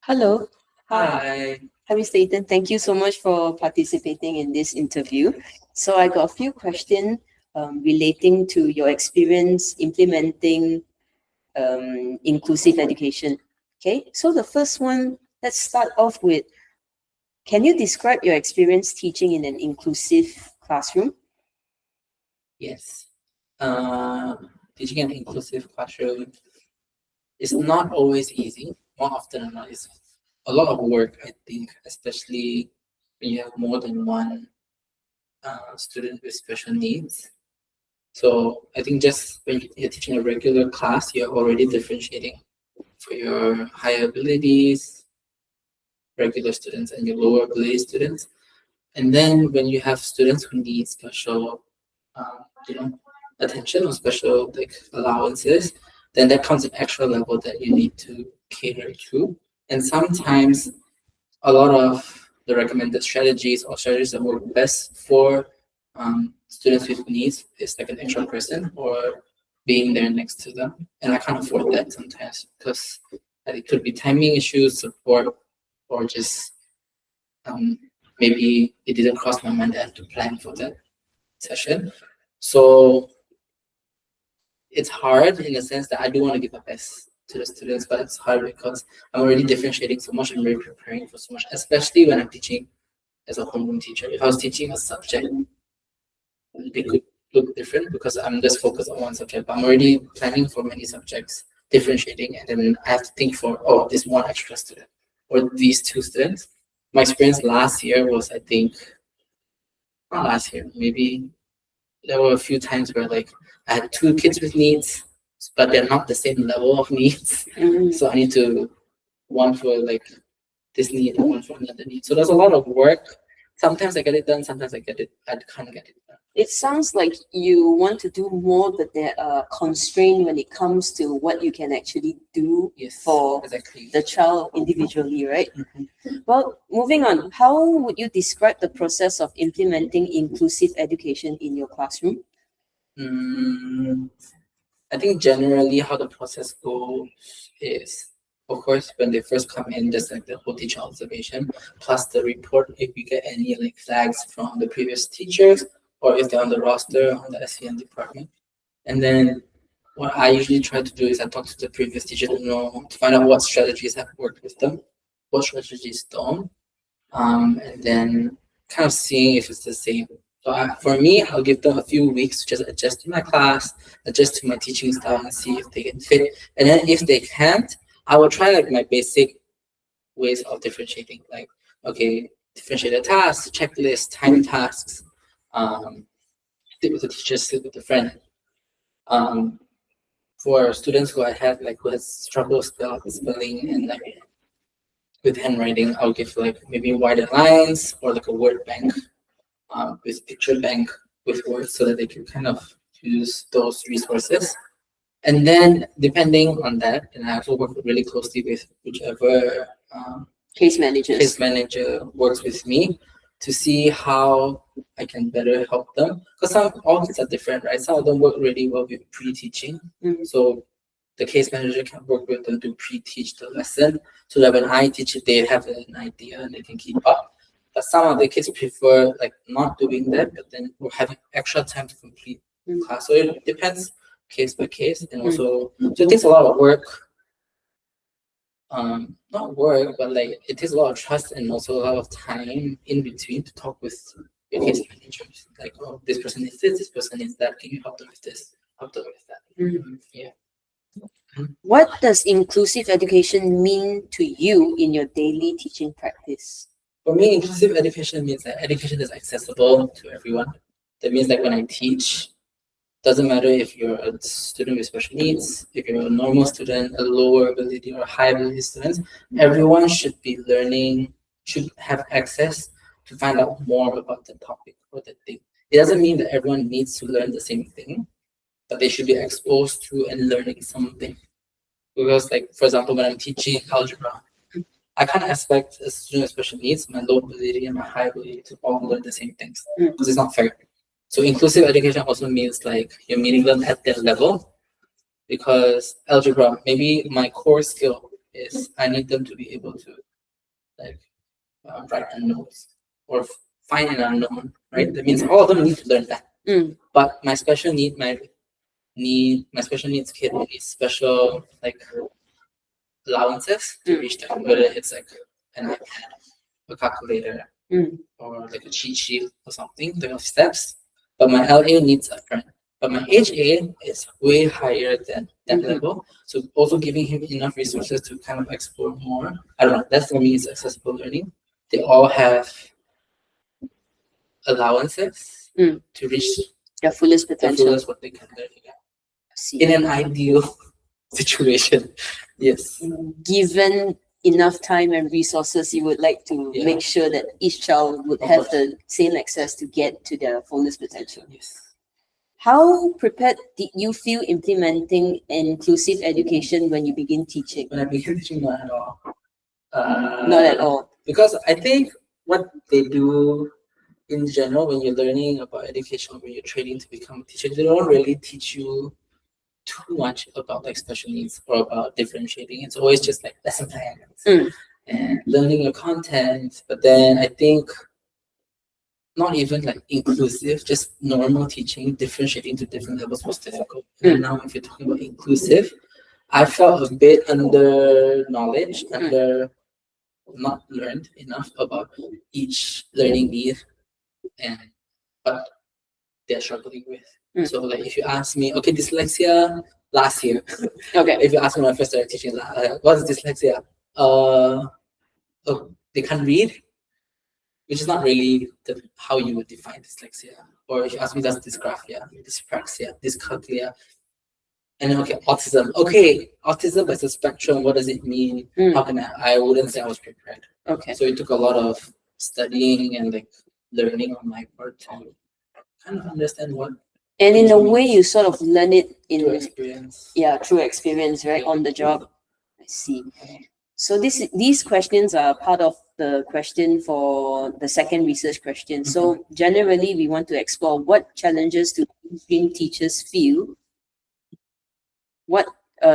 Hello. Hi. Hi, Mr. Ethan. Thank you so much for participating in this interview. So I got a few questions relating to your experience implementing inclusive education. Okay, so the first one, let's start off with, can you describe your experience teaching in an inclusive classroom? Yes. Uh, Teaching an inclusive classroom is not always easy. More often than not, it's a lot of work, I think, especially when you have more than one student with special needs. So I think just when you're teaching a regular class, you're already differentiating for your higher abilities, regular students, and your lower ability students. And then when you have students who need special, you know, attention or special like allowances, then that comes an extra level that you need to cater to. And sometimes a lot of the recommended strategies or strategies that work best for students with needs is like an extra person or being there next to them. And I can't afford that sometimes because it could be timing issues, support, or just um, maybe it didn't cross my mind that I had to plan for that session. So it's hard in the sense that I do want to give my best to the students, but it's hard because I'm already differentiating so much and really preparing for so much, especially when I'm teaching as a homeroom teacher. If I was teaching a subject, it could look different because I'm just focused on one subject, but I'm already planning for many subjects, differentiating, and then I have to think for, oh, this one extra student or these two students. My experience last year was, I think, not last year, maybe there were a few times where like I had two kids with needs, but they're not the same level of needs. So I need to one for like this need and one for another need. So there's a lot of work. Sometimes I get it done, sometimes I can't get it done. It sounds like you want to do more, but there are constraints when it comes to what you can actually do Yes, for exactly. the child individually, right? Mhm. Well, moving on, how would you describe the process of implementing inclusive education in your classroom? Mm, I think generally how the process goes is, of course, when they first come in, there's like the whole teacher observation, plus the report if we get any like flags from the previous teachers or if they're on the roster on the SEN department. And then what I usually try to do is I talk to the previous teacher to find out what strategies have worked with them, what strategies don't, and then kind of seeing if it's the same. So for me, I'll give them a few weeks to just adjust to my class, adjust to my teaching style, and see if they can fit. And then if they can't, I will try like my basic ways of differentiating, like okay, differentiate the tasks, checklist, time tasks, sit with the teacher, sit with the friend. Um, for students who I had like who has struggled spelling and like with handwriting, I'll give like maybe wider lines or like a word bank with picture bank with words so that they can kind of use those resources. And then depending on that, and I also work really closely with whichever Case managers. case manager works with me to see how I can better help them. Because some all kids are different, right? Some of them work really well with pre-teaching. So the case manager can work with them to pre-teach the lesson so that when I teach it, they have an idea and they can keep up. But some of the kids prefer like not doing that, but then we're having extra time to complete class. So it depends case by case, and also so it takes a lot of work. Not work, but like it takes a lot of trust and also a lot of time in between to talk with your case managers. Like, oh, this person is this person is that. Can you help them with this? Help them with that. Yeah. What does inclusive education mean to you in your daily teaching practice? For me, inclusive education means that education is accessible to everyone. That means that when I teach, doesn't matter if you're a student with special needs, if you're a normal student, a lower ability or high ability student, everyone should be learning, should have access to find out more about the topic or the thing. It doesn't mean that everyone needs to learn the same thing, but they should be exposed to and learning something. Because, like, for example, when I'm teaching algebra, I can't expect a student with special needs, my low ability and my high ability to all learn the same things because it's not fair. So inclusive education also means like you're meeting them at their level because algebra, maybe my core skill is I need them to be able to like write a note or find an unknown, right? That means all of them need to learn that. But my special needs kid needs special like allowances to reach that, whether it's like an iPad, a calculator, or like a cheat sheet or something, like of steps. But my LA needs a friend. But my HA is way higher than that level. So also giving him enough resources to kind of explore more. I don't know, that's for me is accessible learning. They all have allowances to reach Their fullest the potential. fullest what they can learn. Yeah. See. In an ideal situation. Yes. Given enough time and resources, you would like to make sure that each child would have the same access to get to their fullest potential. Yes. How prepared did you feel implementing inclusive education when you begin teaching? When I began teaching, not at all. Not at all. Because I think what they do in general when you're learning about education, when you're training to become a teacher, they don't really teach you too much about like special needs or about differentiating. It's always just like lesson plans and learning your content. But then I think not even like inclusive, just normal teaching, differentiating to different levels was difficult. And now if you're talking about inclusive, I felt a bit under knowledge, not learned enough about each learning need and what they're struggling with. So like if you ask me, okay, dyslexia last year. Okay. If you ask me when I first started teaching, what is dyslexia? Oh, they can't read, which is not really how you would define dyslexia. Or if you ask me, that's dysgraphia, dyspraxia, dyscalculia. And then, okay, autism. Okay, autism as a spectrum, what does it mean? How can I wouldn't say I was prepared. Okay. So it took a lot of studying and like learning on my part to kind of understand what. And in a way, you sort of learn it Through experience. Yeah, through experience, right? On the job. I see. So these questions are part of the question for the second research question. So generally, we want to explore what challenges do mainstream teachers feel. What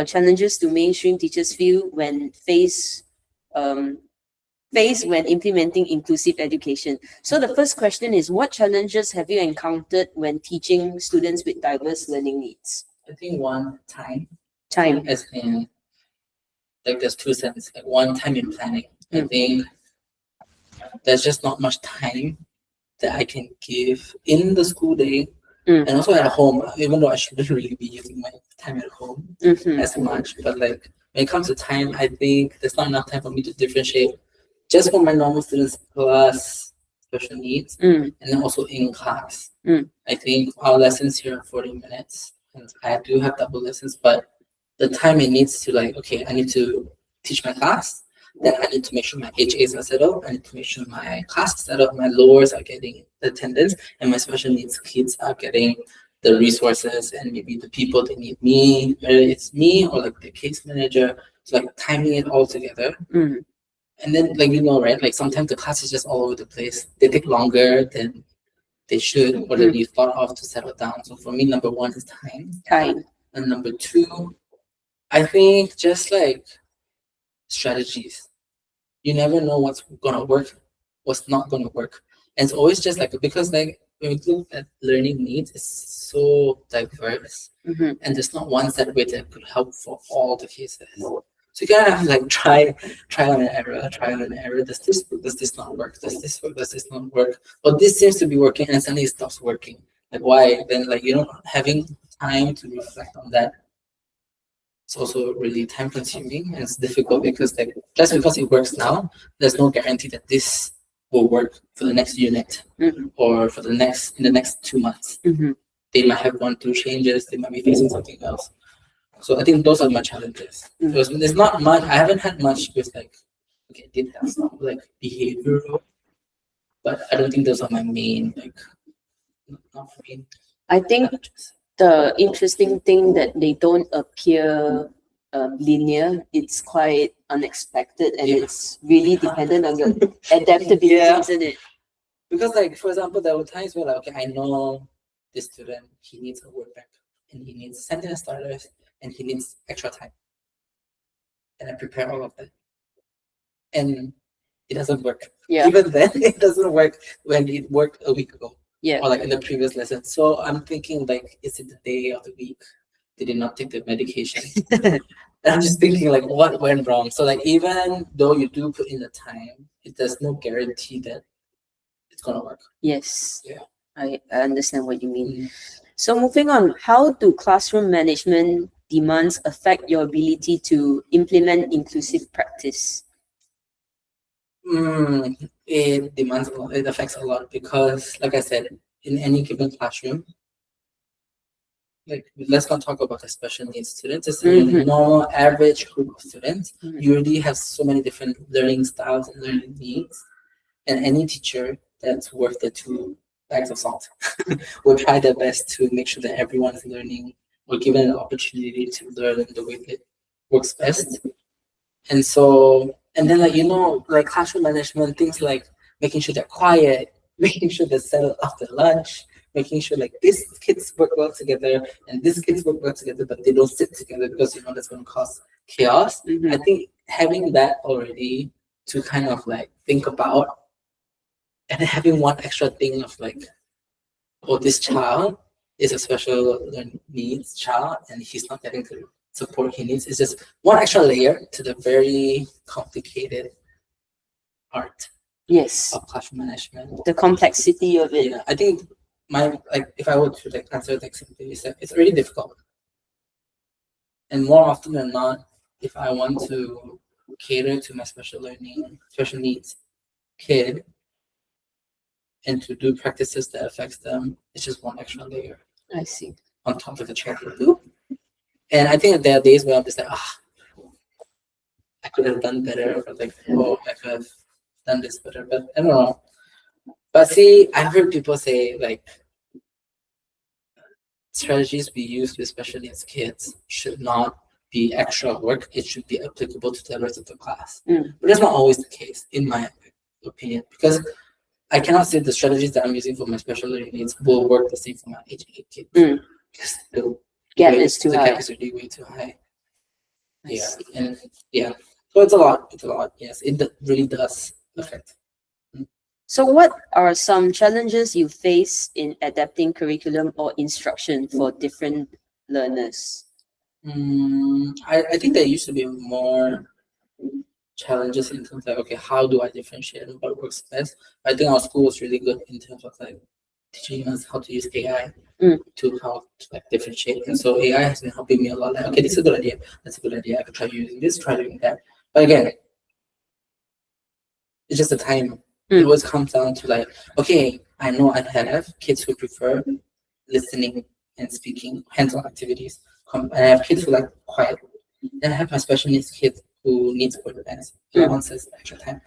challenges do mainstream teachers feel when faced when implementing inclusive education? So the first question is, what challenges have you encountered when teaching students with diverse learning needs? I think one time. Time. As in, like there's two senses. Like one time in planning. I think there's just not much time that I can give in the school day and also at home, even though I shouldn't really be using my time at home as much. But like when it comes to time, I think there's not enough time for me to differentiate just for my normal students plus special needs and then also in class. I think our lessons here are 40 minutes and I do have double lessons, but the time it needs to like, okay, I need to teach my class, then I need to make sure my HAs are settled, I need to make sure my class is settled, my lowers are getting the attendance, and my special needs kids are getting the resources and maybe the people they need me, whether it's me or like the case manager. So like timing it all together. And then like right, like sometimes the class is just all over the place. They take longer than they should or than you thought of to settle down. So for me, number one is time. Time. And number two, I think just like strategies. You never know what's gonna work, what's not gonna work. And it's always just like because like when we look at learning needs, it's so diverse. And there's not one set way that could help for all the cases. So you gotta have like try on an error. Does this not work? Does this work? Does this not work? But this seems to be working and suddenly it stops working. Like why? Then like having time to reflect on that. It's also really time consuming and it's difficult because like just because it works now, there's no guarantee that this will work for the next unit or for in the next 2 months. They might have gone through changes, they might be facing something else. So I think those are my challenges. There's not much, I haven't had much with like, okay, I did have some like behavioral, but I don't think those are my main, like, not my main. I think the interesting thing that they don't appear linear, it's quite unexpected and it's really dependent on your adaptability, isn't it? Because like, for example, there were times where like, okay, I know this student, he needs a word bank and he needs sentence starters and he needs extra time. and I prepare all of that, and it doesn't work. Yeah. Even then, it doesn't work when it worked a week ago Yeah. or like in the previous lesson. So I'm thinking like, is it the day of the week? Did they not take the medication? And I'm just thinking like, what went wrong? So like, even though you do put in the time, there's no guarantee that it's gonna work. Yes. Yeah. I understand what you mean. Mm. So moving on, how do classroom management demands affect your ability to implement inclusive practice? It demands a lot. It affects a lot because, like I said, in any given classroom, like let's not talk about the special needs students. It's a normal average group of students. You already have so many different learning styles and learning needs, and any teacher that's worth the 2 bags of salt will try their best to make sure that everyone is learning or given an opportunity to learn the way that works best. And so, and then like classroom management, things like making sure they're quiet, making sure they're settled after lunch, making sure like these kids work well together and these kids work well together, but they don't sit together because that's going to cause chaos. I think having that already to kind of like think about, and having one extra thing of like, oh, this child is a special needs child and he's not getting the support he needs. It's just one extra layer to the very complicated art Yes. of classroom management. The complexity of it. Yeah, I think if I were to like answer like simply, it's really difficult. And more often than not, if I want to cater to my special needs kid and to do practices that affects them, it's just one extra layer. I see. On top of the check do. And I think there are days where I'm just like, I could have done better, or like, oh, I could have done this better, but I don't know. But see, I've heard people say like strategies we use with special needs kids should not be extra work. It should be applicable to the rest of the class. But that's not always the case, in my opinion, because I cannot say the strategies that I'm using for my special learning needs will work the same for my age 8 kids. Because the gap is too the high. gap is really way too high. Yeah, and yeah, so it's a lot. It's a lot. Yes, it really does affect. So what are some challenges you face in adapting curriculum or instruction for different learners? I think there used to be more challenges in terms of, okay, how do I differentiate and what works best? I think our school was really good in terms of like teaching us how to use AI to how to like differentiate. And so AI has been helping me a lot. Like, okay, this is a good idea. That's a good idea. I could try using this, try doing that. But again, it's just the time. It always comes down to like, okay, I know I have kids who prefer listening and speaking, hands-on activities. And I have kids who like quiet. Then I have my special needs kids who needs more defense. Wants extra time.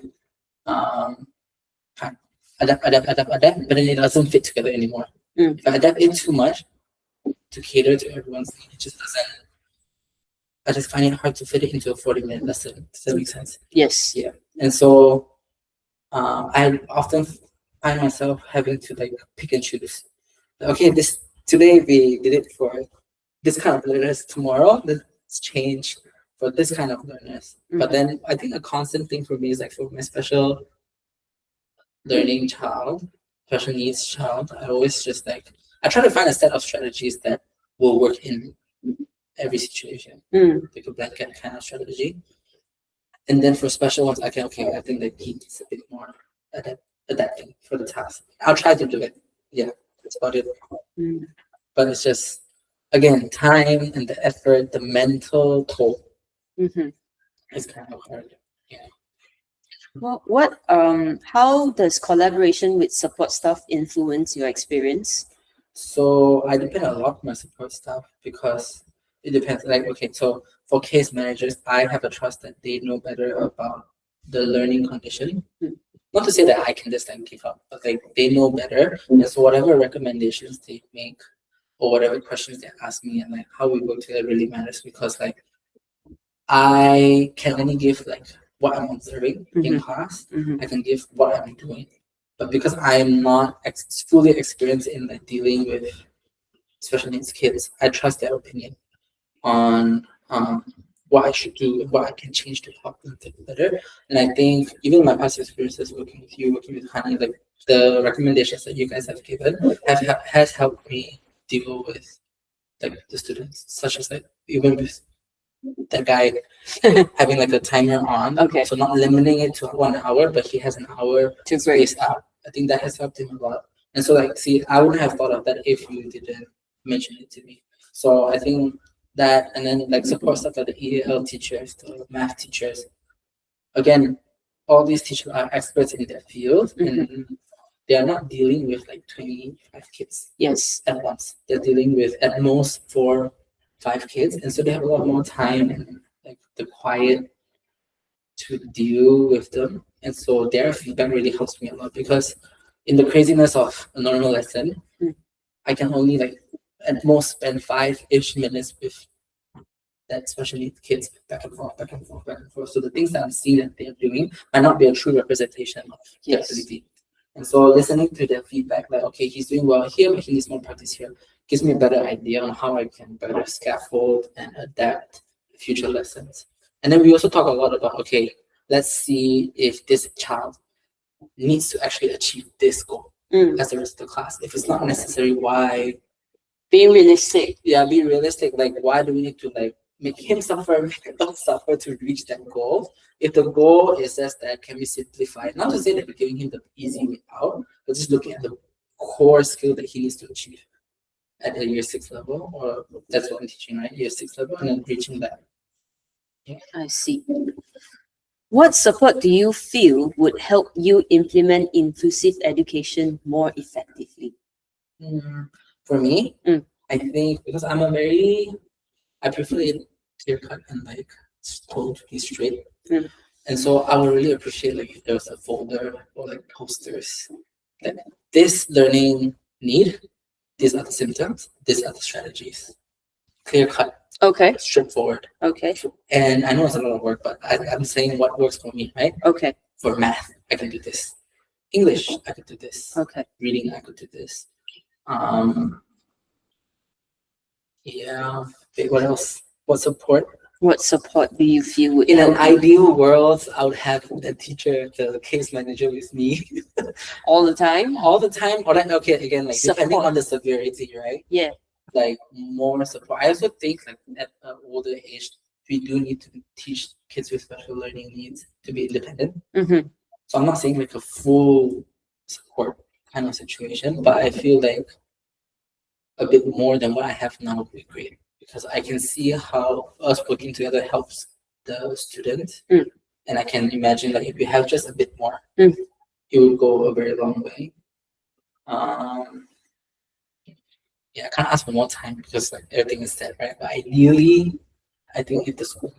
Fine. Adapt, but then it doesn't fit together anymore. If I adapt it too much to cater to everyone's needs, it just doesn't. I just find it hard to fit it into a 40-minute lesson. Does that make sense? Yes. Yeah. And so I often find myself having to like pick and choose. Okay, today we did it for this kind of learners. Tomorrow, let's change for this kind of learners. But then I think a constant thing for me is like for my special learning child, special needs child, I always just like I try to find a set of strategies that will work in every situation, like a blanket kind of strategy. And then for special ones, I think that he needs a bit more adapting for the task. I'll try to do it. Yeah, that's about it. But it's just, again, time and the effort, the mental toll. It's kind of hard. Yeah. Well, how does collaboration with support staff influence your experience? So I depend a lot on my support staff because it depends. Like, okay, so for case managers, I have a trust that they know better about the learning condition. Not to say that I can just like give up, but like they know better. And so whatever recommendations they make or whatever questions they ask me and like how we work together really matters because like I can only give like what I'm observing in class. I can give what I'm doing. But because I'm not fully experienced in like dealing with special needs kids, I trust their opinion on what I should do and what I can change to help them get better. And I think even my past experiences working with you, working with Honey, like the recommendations that you guys have given has helped me deal with like the students, such as like even with that guy having like a timer on. Okay. So not limiting it to 1 hour, but he has an hour To grade. spaced out. I think that has helped him a lot. And so like see, I wouldn't have thought of that if you didn't mention it to me. So I think that, and then like support stuff like the EAL teachers, the math teachers. Again, all these teachers are experts in their field, and they are not dealing with like 25 kids Yes. at once. They're dealing with at most 4-5 kids, and so they have a lot more time and like the quiet to deal with them. And so their feedback really helps me a lot, because in the craziness of a normal lesson, I can only like at most spend 5-ish minutes with that special needs kids back and forth, back and forth, back and forth. So the things that I'm seeing that they're doing might not be a true representation of their Yes. ability. And so listening to their feedback, like, okay, he's doing well here, but he needs more practice here, gives me a better idea on how I can better scaffold and adapt future lessons. And then we also talk a lot about, okay, let's see if this child needs to actually achieve this goal as the rest of the class. If it's not necessary, why? Being realistic. Yeah, be realistic. Like, why do we need to like make him suffer, make us suffer to reach that goal? If the goal is just that, can we simplify it? Not to say that we're giving him the easy way out, but just looking at the core skill that he needs to achieve at the year 6 level, or that's what I'm teaching, right? Year 6 level, and then reaching that. I see. What support do you feel would help you implement inclusive education more effectively? For me, I think because I prefer it clear cut and like totally straight. And so I would really appreciate like if there was a folder or like posters, like this learning need, these are the symptoms, these are the strategies. Clear cut, Okay. straightforward. Okay. And I know it's a lot of work, but I'm saying what works for me, right? Okay. For math, I can do this. English, I could do this. Okay. Reading, I could do this. Yeah. Wait, what else? What support? What support do you feel would In an help you ideal world, I would have the teacher, the case manager with me all the time? all the time. Or like, okay, again, like depending Support. on the severity, right? Yeah. Like more support. I also think like at an older age, we do need to teach kids with special learning needs to be independent. So I'm not saying like a full support kind of situation, but I feel like a bit more than what I have now would be great, because I can see how us working together helps the student. And I can imagine that if we have just a bit more, it would go a very long way. Yeah, I can't ask for more time because like everything is set, right? But ideally, I think if the school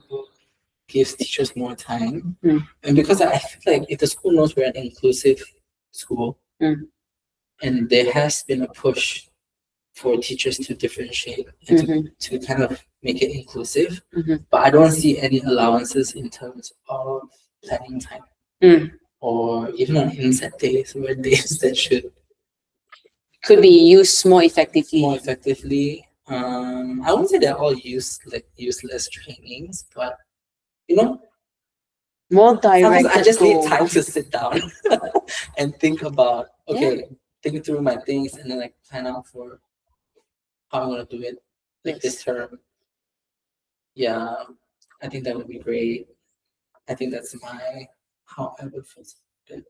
gives teachers more time, and because I feel like if the school knows we're an inclusive school, and there has been a push for teachers to differentiate and to kind of make it inclusive, but I don't see any allowances in terms of planning time or even on inset days or days that should Could be used more effectively. more effectively. I won't say they're all useless trainings, but you know, More sometimes direct. I just need time to sit down and think about think through my things and then like plan out for how I'm gonna do it like this term. Yeah, I think that would be great. I think that's how I would feel good.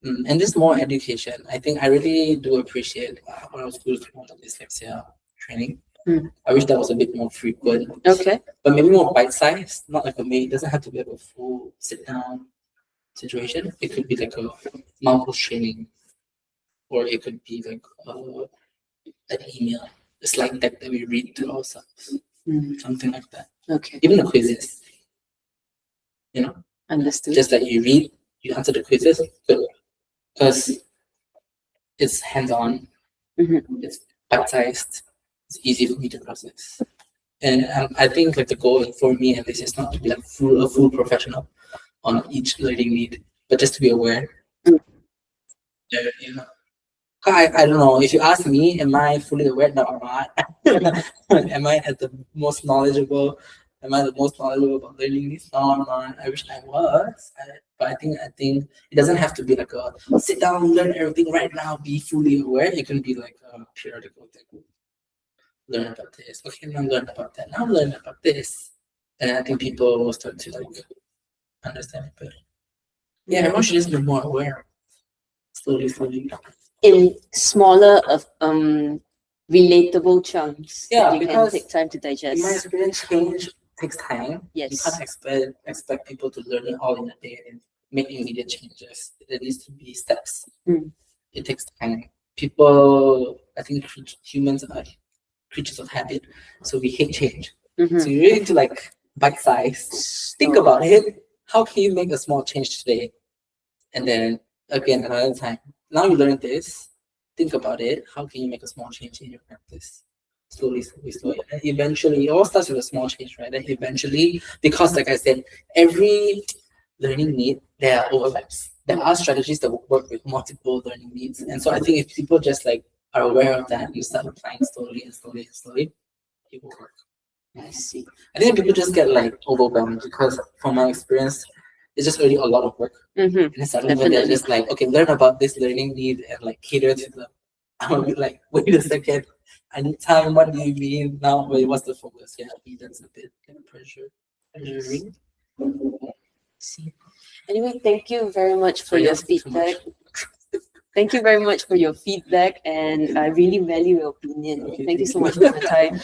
And just more education. I think I really do appreciate when I was doing the dyslexia training. I wish that was a bit more frequent. Okay. But maybe more bite-sized, not like it doesn't have to be like a full sit-down situation. It could be like a multiple training, or it could be like an email, a slide deck that we read to ourselves, something like that. Okay. Even the quizzes, you know, Understood. just that you read, you answer the quizzes, good, because it's hands-on, it's bite-sized, it's easy for me to process. And I think like the goal for me at least is not to be like a full professional on each learning need, but just to be aware. You know, I don't know. If you ask me, am I fully aware? No, I'm not. Am I at the most knowledgeable Am I the most knowledgeable about learning this? No, I'm not. I wish I was. But I think it doesn't have to be like a sit down, learn everything right now, be fully aware. It can be like a periodical thing. Learn about this. Okay, now learn about that. Now learn about this. And I think people will start to like understand it better. Yeah, everyone should just be more aware. Slowly. In smaller of relatable chunks Yeah, that you can because take time to In my digest. experience, change takes time. You Yes. can't expect people to learn it all in a day and make immediate changes. There needs to be steps. Mm. It takes time. People, I think humans are creatures of habit, so we hate change. Mhm. So you really need to like bite size. Think about it. How can you make a small change today? And then again another time. Now you learn this. Think about it. How can you make a small change in your practice? Slowly. And eventually, it all starts with a small change, right? And eventually, because like I said, every learning need, there are overlaps. There are strategies that work with multiple learning needs. And so I think if people just like are aware of that, you start applying slowly, it will work. I see. I think people just get like overwhelmed because from my experience, it's just really a lot of work. Mm-hmm. And then suddenly when they're just like, okay, learn about this learning need and like cater to them. I'm a bit like, wait a second, I need time. What do you mean now? Wait, what's the focus? Yeah, I think that's a bit like pressuring. See. Anyway, thank you very much for Sorry, your that's too feedback. much. Thank you very much for your feedback, and I really value your opinion. Okay, Thank you thank so you. much for your time.